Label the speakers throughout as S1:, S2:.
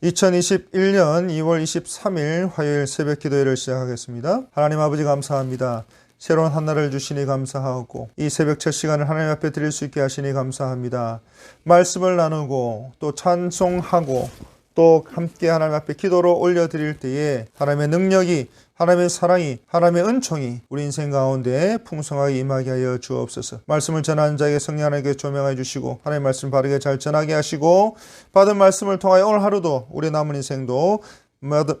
S1: 2021년 2월 23일 화요일 새벽 기도회를 시작하겠습니다. 하나님 아버지 감사합니다. 새로운 한날을 주시니 감사하고 이 새벽 첫 시간을 하나님 앞에 드릴 수 있게 하시니 감사합니다. 말씀을 나누고 또 찬송하고 또 함께 하나님 앞에 기도로 올려드릴 때에 하나님의 능력이, 하나님의 사랑이, 하나님의 은총이 우리 인생 가운데 풍성하게 임하게 하여 주옵소서. 말씀을 전하는 자에게 성령 하나님께 조명해 주시고 하나님의 말씀 바르게 잘 전하게 하시고 받은 말씀을 통하여 오늘 하루도 우리 남은 인생도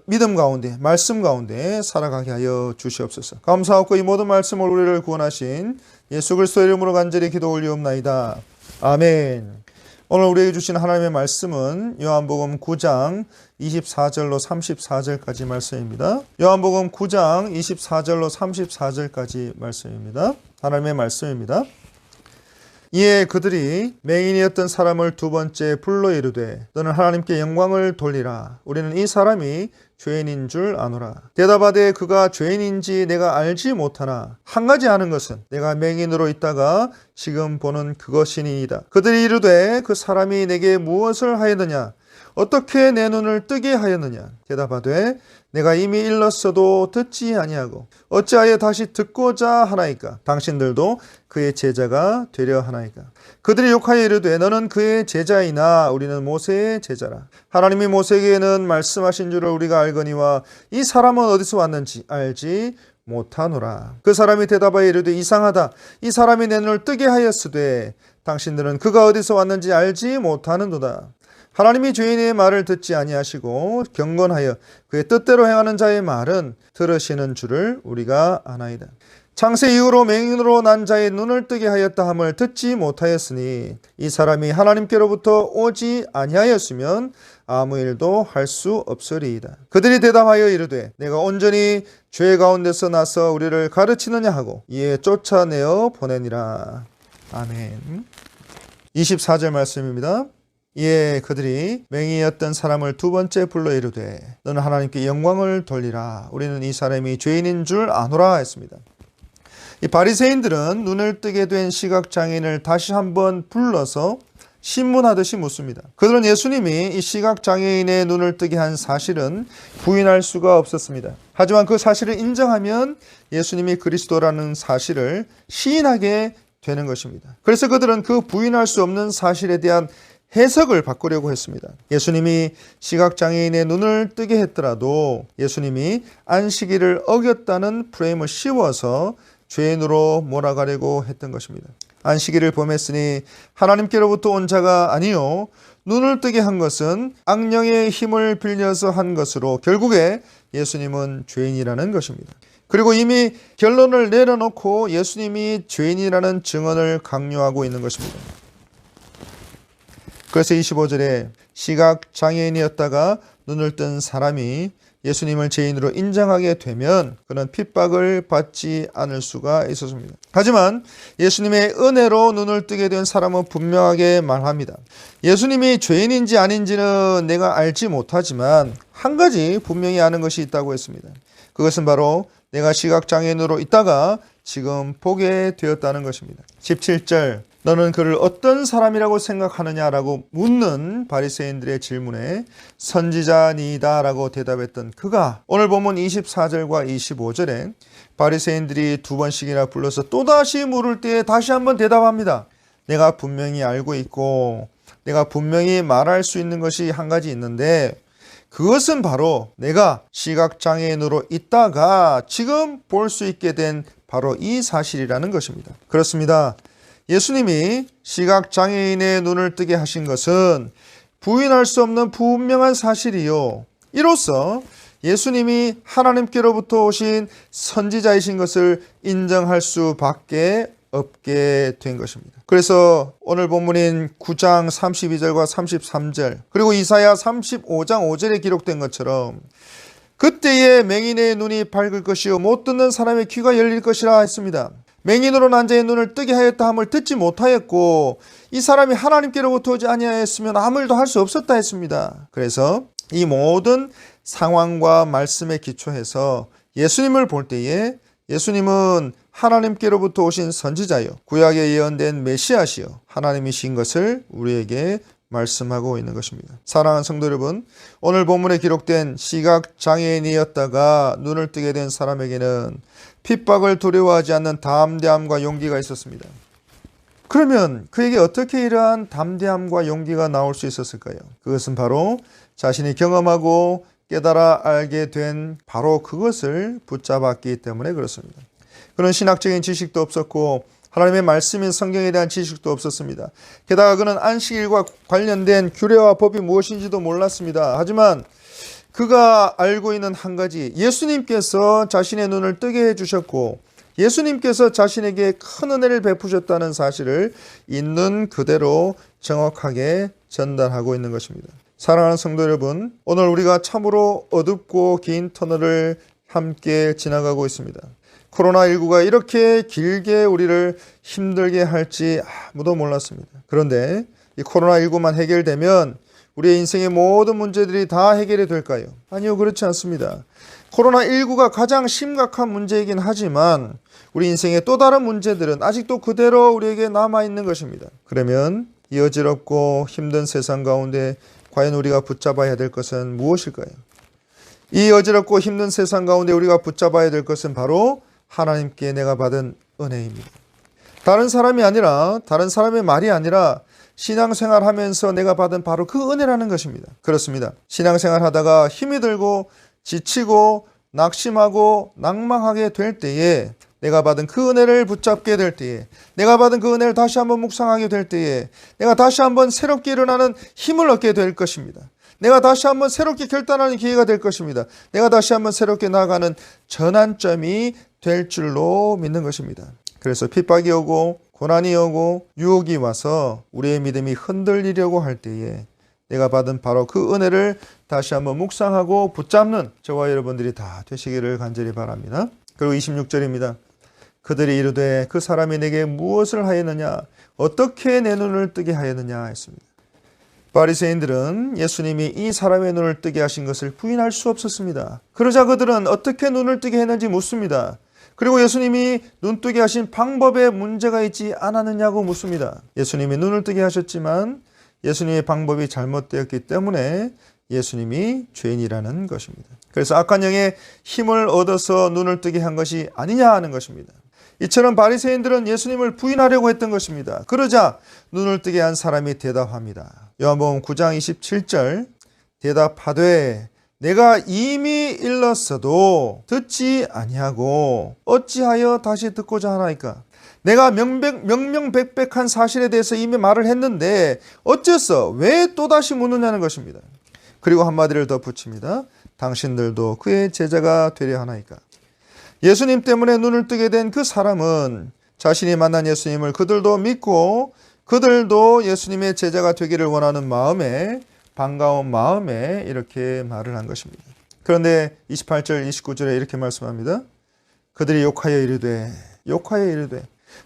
S1: 믿음 가운데, 말씀 가운데 살아가게 하여 주시옵소서. 감사하고 이 모든 말씀을 우리를 구원하신 예수 그리스도의 이름으로 간절히 기도 올리옵나이다. 아멘. 오늘 우리에게 주신 하나님의 말씀은 요한복음 9장 24절로 34절까지 말씀입니다. 요한복음 9장 24절로 34절까지 말씀입니다. 하나님의 말씀입니다. 이에 그들이 맹인이었던 사람을 두 번째 불러 이르되 너는 하나님께 영광을 돌리라. 우리는 이 사람이 죄인인 줄 아노라. 대답하되 그가 죄인인지 내가 알지 못하나 한 가지 아는 것은 내가 맹인으로 있다가 지금 보는 그것이니이다. 그들이 이르되 그 사람이 내게 무엇을 하였느냐? 어떻게 내 눈을 뜨게 하였느냐? 대답하되 내가 이미 일렀어도 듣지 아니하고 어찌하여 다시 듣고자 하나이까? 당신들도 그의 제자가 되려 하나이까? 그들이 욕하여 이르되 너는 그의 제자이나 우리는 모세의 제자라. 하나님이 모세에게는 말씀하신 줄을 우리가 알거니와 이 사람은 어디서 왔는지 알지 못하노라. 그 사람이 대답하여 이르되 이상하다. 이 사람이 내 눈을 뜨게 하였으되 당신들은 그가 어디서 왔는지 알지 못하는도다. 하나님이 죄인의 말을 듣지 아니하시고 경건하여 그의 뜻대로 행하는 자의 말은 들으시는 줄을 우리가 아나이다. 창세 이후로 맹인으로 난 자의 눈을 뜨게 하였다 함을 듣지 못하였으니 이 사람이 하나님께로부터 오지 아니하였으면 아무 일도 할 수 없으리이다. 그들이 대답하여 이르되 내가 온전히 죄 가운데서 나서 우리를 가르치느냐 하고 이에 쫓아내어 보내니라. 아멘. 24절 말씀입니다. 이에 그들이 맹인이었던 사람을 두 번째 불러 이르되 너는 하나님께 영광을 돌리라. 우리는 이 사람이 죄인인 줄 아노라 했습니다. 이 바리새인들은 눈을 뜨게 된 시각장애인을 다시 한번 불러서 신문하듯이 묻습니다. 그들은 예수님이 이 시각장애인의 눈을 뜨게 한 사실은 부인할 수가 없었습니다. 하지만 그 사실을 인정하면 예수님이 그리스도라는 사실을 시인하게 되는 것입니다. 그래서 그들은 그 부인할 수 없는 사실에 대한 해석을 바꾸려고 했습니다. 예수님이 시각장애인의 눈을 뜨게 했더라도 예수님이 안식일을 어겼다는 프레임을 씌워서 죄인으로 몰아가려고 했던 것입니다. 안식일을 범했으니 하나님께로부터 온 자가 아니요 눈을 뜨게 한 것은 악령의 힘을 빌려서 한 것으로 결국에 예수님은 죄인이라는 것입니다. 그리고 이미 결론을 내려놓고 예수님이 죄인이라는 증언을 강요하고 있는 것입니다. 그래서 25절에 시각장애인이었다가 눈을 뜬 사람이 예수님을 죄인으로 인정하게 되면 그는 핍박을 받지 않을 수가 있었습니다. 하지만 예수님의 은혜로 눈을 뜨게 된 사람은 분명하게 말합니다. 예수님이 죄인인지 아닌지는 내가 알지 못하지만 한 가지 분명히 아는 것이 있다고 했습니다. 그것은 바로 내가 시각장애인으로 있다가 지금 보게 되었다는 것입니다. 17절 너는 그를 어떤 사람이라고 생각하느냐라고 묻는 바리새인들의 질문에 선지자니이다 라고 대답했던 그가 오늘 본문 24절과 25절에 바리새인들이 두 번씩이나 불러서 또다시 물을 때에 다시 한번 대답합니다. 내가 분명히 알고 있고 내가 분명히 말할 수 있는 것이 한 가지 있는데 그것은 바로 내가 시각장애인으로 있다가 지금 볼 수 있게 된 바로 이 사실이라는 것입니다. 그렇습니다. 예수님이 시각장애인의 눈을 뜨게 하신 것은 부인할 수 없는 분명한 사실이요. 이로써 예수님이 하나님께로부터 오신 선지자이신 것을 인정할 수밖에 없게 된 것입니다. 그래서 오늘 본문인 9장 32절과 33절 그리고 이사야 35장 5절에 기록된 것처럼 그때에 맹인의 눈이 밝을 것이요 못 듣는 사람의 귀가 열릴 것이라 했습니다. 맹인으로 난 자의 눈을 뜨게 하였다 함을 듣지 못하였고 이 사람이 하나님께로부터 오지 아니하였으면 아무 일도 할 수 없었다 했습니다. 그래서 이 모든 상황과 말씀에 기초해서 예수님을 볼 때에 예수님은 하나님께로부터 오신 선지자요 구약에 예언된 메시아시요 하나님이신 것을 우리에게 말씀하고 있는 것입니다. 사랑하는 성도 여러분, 오늘 본문에 기록된 시각장애인이었다가 눈을 뜨게 된 사람에게는 핍박을 두려워하지 않는 담대함과 용기가 있었습니다. 그러면 그에게 어떻게 이러한 담대함과 용기가 나올 수 있었을까요? 그것은 바로 자신이 경험하고 깨달아 알게 된 바로 그것을 붙잡았기 때문에 그렇습니다. 그는 신학적인 지식도 없었고 하나님의 말씀인 성경에 대한 지식도 없었습니다. 게다가 그는 안식일과 관련된 규례와 법이 무엇인지도 몰랐습니다. 하지만 그가 알고 있는 한 가지, 예수님께서 자신의 눈을 뜨게 해주셨고 예수님께서 자신에게 큰 은혜를 베푸셨다는 사실을 있는 그대로 정확하게 전달하고 있는 것입니다. 사랑하는 성도 여러분, 오늘 우리가 참으로 어둡고 긴 터널을 함께 지나가고 있습니다. 코로나19가 이렇게 길게 우리를 힘들게 할지 아무도 몰랐습니다. 그런데 이 코로나19만 해결되면 우리의 인생의 모든 문제들이 다 해결이 될까요? 아니요, 그렇지 않습니다. 코로나19가 가장 심각한 문제이긴 하지만 우리 인생의 또 다른 문제들은 아직도 그대로 우리에게 남아있는 것입니다. 그러면 이 어지럽고 힘든 세상 가운데 과연 우리가 붙잡아야 될 것은 무엇일까요? 이 어지럽고 힘든 세상 가운데 우리가 붙잡아야 될 것은 바로 하나님께 내가 받은 은혜입니다. 다른 사람이 아니라 다른 사람의 말이 아니라 신앙생활 하면서 내가 받은 바로 그 은혜라는 것입니다. 그렇습니다. 신앙생활 하다가 힘이 들고 지치고 낙심하고 낭망하게 될 때에 내가 받은 그 은혜를 붙잡게 될 때에 내가 받은 그 은혜를 다시 한번 묵상하게 될 때에 내가 다시 한번 새롭게 일어나는 힘을 얻게 될 것입니다. 내가 다시 한번 새롭게 결단하는 기회가 될 것입니다. 내가 다시 한번 새롭게 나아가는 전환점이 될 줄로 믿는 것입니다. 그래서 핍박이 오고 고난이 오고 유혹이 와서 우리의 믿음이 흔들리려고 할 때에 내가 받은 바로 그 은혜를 다시 한번 묵상하고 붙잡는 저와 여러분들이 다 되시기를 간절히 바랍니다. 그리고 26절입니다. 그들이 이르되 그 사람이 내게 무엇을 하였느냐 어떻게 내 눈을 뜨게 하였느냐 했습니다. 바리새인들은 예수님이 이 사람의 눈을 뜨게 하신 것을 부인할 수 없었습니다. 그러자 그들은 어떻게 눈을 뜨게 했는지 묻습니다. 그리고 예수님이 눈 뜨게 하신 방법에 문제가 있지 않았느냐고 묻습니다. 예수님이 눈을 뜨게 하셨지만 예수님의 방법이 잘못되었기 때문에 예수님이 죄인이라는 것입니다. 그래서 악한 영의 힘을 얻어서 눈을 뜨게 한 것이 아니냐 하는 것입니다. 이처럼 바리새인들은 예수님을 부인하려고 했던 것입니다. 그러자 눈을 뜨게 한 사람이 대답합니다. 요한복음 9장 27절 대답하되 내가 이미 일렀어도 듣지 아니하고 어찌하여 다시 듣고자 하나이까? 내가 명명백백한 사실에 대해서 이미 말을 했는데 어째서 왜 또다시 묻느냐는 것입니다. 그리고 한마디를 더 붙입니다. 당신들도 그의 제자가 되려 하나이까? 예수님 때문에 눈을 뜨게 된 그 사람은 자신이 만난 예수님을 그들도 믿고 그들도 예수님의 제자가 되기를 원하는 마음에 반가운 마음에 이렇게 말을 한 것입니다. 그런데 28절 29절에 이렇게 말씀합니다. 그들이 욕하여 이르되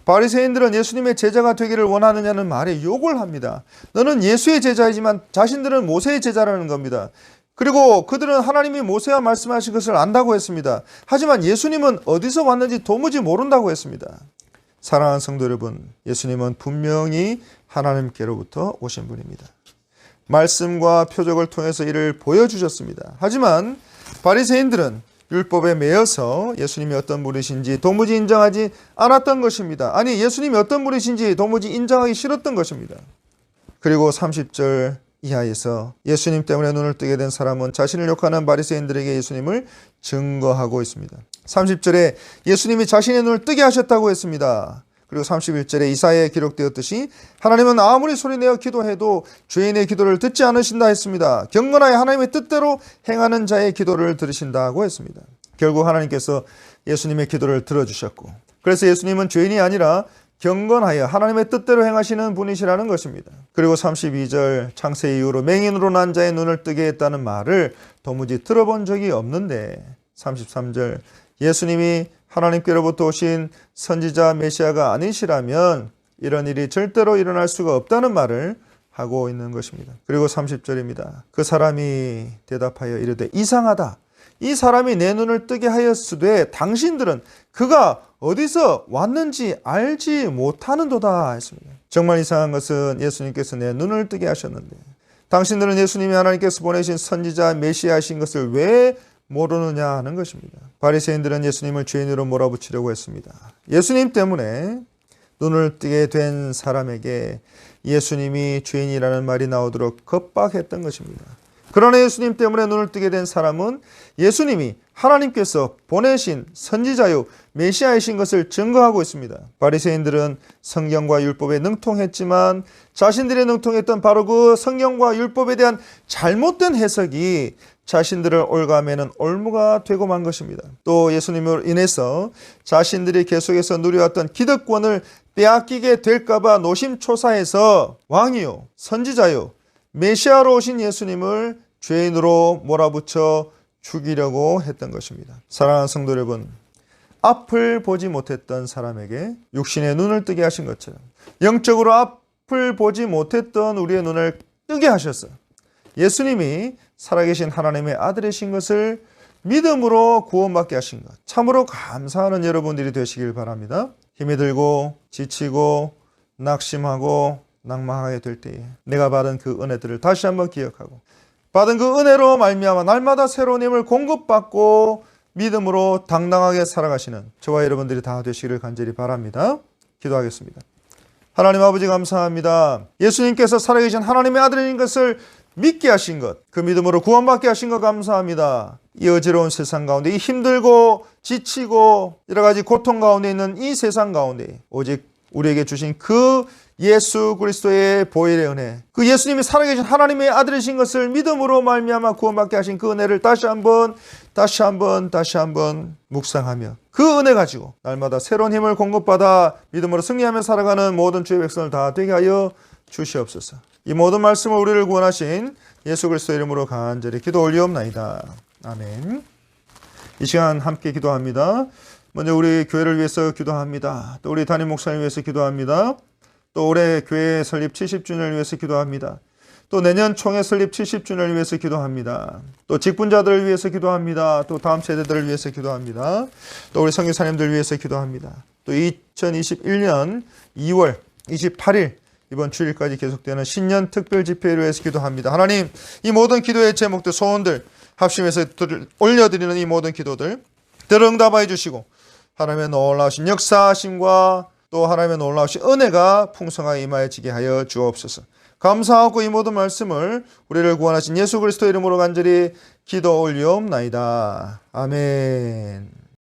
S1: 바리새인들은 예수님의 제자가 되기를 원하느냐는 말에 욕을 합니다. 너는 예수의 제자이지만 자신들은 모세의 제자라는 겁니다. 그리고 그들은 하나님이 모세와 말씀하신 것을 안다고 했습니다. 하지만 예수님은 어디서 왔는지 도무지 모른다고 했습니다. 사랑하는 성도 여러분, 예수님은 분명히 하나님께로부터 오신 분입니다. 말씀과 표적을 통해서 이를 보여주셨습니다. 하지만 바리새인들은 율법에 매여서 예수님이 어떤 분이신지 도무지 인정하지 않았던 것입니다. 아니, 예수님이 어떤 분이신지 도무지 인정하기 싫었던 것입니다. 그리고 30절 이하에서 예수님 때문에 눈을 뜨게 된 사람은 자신을 욕하는 바리새인들에게 예수님을 증거하고 있습니다. 30절에 예수님이 자신의 눈을 뜨게 하셨다고 했습니다. 그리고 31절에 이사야에 기록되었듯이 하나님은 아무리 소리내어 기도해도 죄인의 기도를 듣지 않으신다 했습니다. 경건하여 하나님의 뜻대로 행하는 자의 기도를 들으신다고 했습니다. 결국 하나님께서 예수님의 기도를 들어주셨고, 그래서 예수님은 죄인이 아니라 경건하여 하나님의 뜻대로 행하시는 분이시라는 것입니다. 그리고 32절 창세 이후로 맹인으로 난 자의 눈을 뜨게 했다는 말을 도무지 들어본 적이 없는데 33절 예수님이 하나님께로부터 오신 선지자 메시아가 아니시라면 이런 일이 절대로 일어날 수가 없다는 말을 하고 있는 것입니다. 그리고 30절입니다. 그 사람이 대답하여 이르되 이상하다. 이 사람이 내 눈을 뜨게 하였으되 당신들은 그가 어디서 왔는지 알지 못하는도다 했습니다. 정말 이상한 것은 예수님께서 내 눈을 뜨게 하셨는데 당신들은 예수님이 하나님께서 보내신 선지자 메시아이신 것을 왜 모르느냐 하는 것입니다. 바리새인들은 예수님을 죄인으로 몰아붙이려고 했습니다. 예수님 때문에 눈을 뜨게 된 사람에게 예수님이 죄인이라는 말이 나오도록 겁박했던 것입니다. 그러나 예수님 때문에 눈을 뜨게 된 사람은 예수님이 하나님께서 보내신 선지자요 메시아이신 것을 증거하고 있습니다. 바리새인들은 성경과 율법에 능통했지만 자신들이 능통했던 바로 그 성경과 율법에 대한 잘못된 해석이 자신들을 올가매는 올무가 되고 만 것입니다. 또 예수님으로 인해서 자신들이 계속해서 누려왔던 기득권을 빼앗기게 될까봐 노심초사해서 왕이요 선지자요 메시아로 오신 예수님을 죄인으로 몰아붙여 죽이려고 했던 것입니다. 사랑하는 성도 여러분, 앞을 보지 못했던 사람에게 육신의 눈을 뜨게 하신 것처럼 영적으로 앞을 보지 못했던 우리의 눈을 뜨게 하셨어요. 예수님이 살아계신 하나님의 아들이신 것을 믿음으로 구원받게 하신 것, 참으로 감사하는 여러분들이 되시길 바랍니다. 힘이 들고 지치고 낙심하고 낭망하게 될 때에 내가 받은 그 은혜들을 다시 한번 기억하고 받은 그 은혜로 말미암아 날마다 새로운 힘을 공급받고 믿음으로 당당하게 살아가시는 저와 여러분들이 다 되시기를 간절히 바랍니다. 기도하겠습니다. 하나님 아버지 감사합니다. 예수님께서 살아계신 하나님의 아들인 것을 믿게 하신 것, 그 믿음으로 구원받게 하신 것 감사합니다. 이 어지러운 세상 가운데, 이 힘들고 지치고 여러 가지 고통 가운데 있는 이 세상 가운데 오직 우리에게 주신 그 예수 그리스도의 보혈의 은혜, 그 예수님이 살아계신 하나님의 아들이신 것을 믿음으로 말미암아 구원받게 하신 그 은혜를 다시 한번 묵상하며 그 은혜 가지고 날마다 새로운 힘을 공급받아 믿음으로 승리하며 살아가는 모든 주의 백성을 다 되게 하여 주시옵소서. 이 모든 말씀을 우리를 구원하신 예수 그리스도 이름으로 간절히 기도 올리옵나이다. 아멘. 이 시간 함께 기도합니다. 먼저 우리 교회를 위해서 기도합니다. 또 우리 담임 목사님 위해서 기도합니다. 또 올해 교회 설립 70주년을 위해서 기도합니다. 또 내년 총회 설립 70주년을 위해서 기도합니다. 또 직분자들을 위해서 기도합니다. 또 다음 세대들을 위해서 기도합니다. 또 우리 선교사님들 위해서 기도합니다. 또 2021년 2월 28일 이번 주일까지 계속되는 신년 특별 집회를 위해서 기도합니다. 하나님, 이 모든 기도의 제목들, 소원들 합심해서 올려드리는 이 모든 기도들 응답하여 주시고 하나님의 놀라우신 역사하심과 또 하나님의 놀라우신 은혜가 풍성하게 임하여지게 하여 주옵소서. 감사하고 이 모든 말씀을 우리를 구원하신 예수 그리스도 이름으로 간절히 기도 올리옵나이다. 아멘.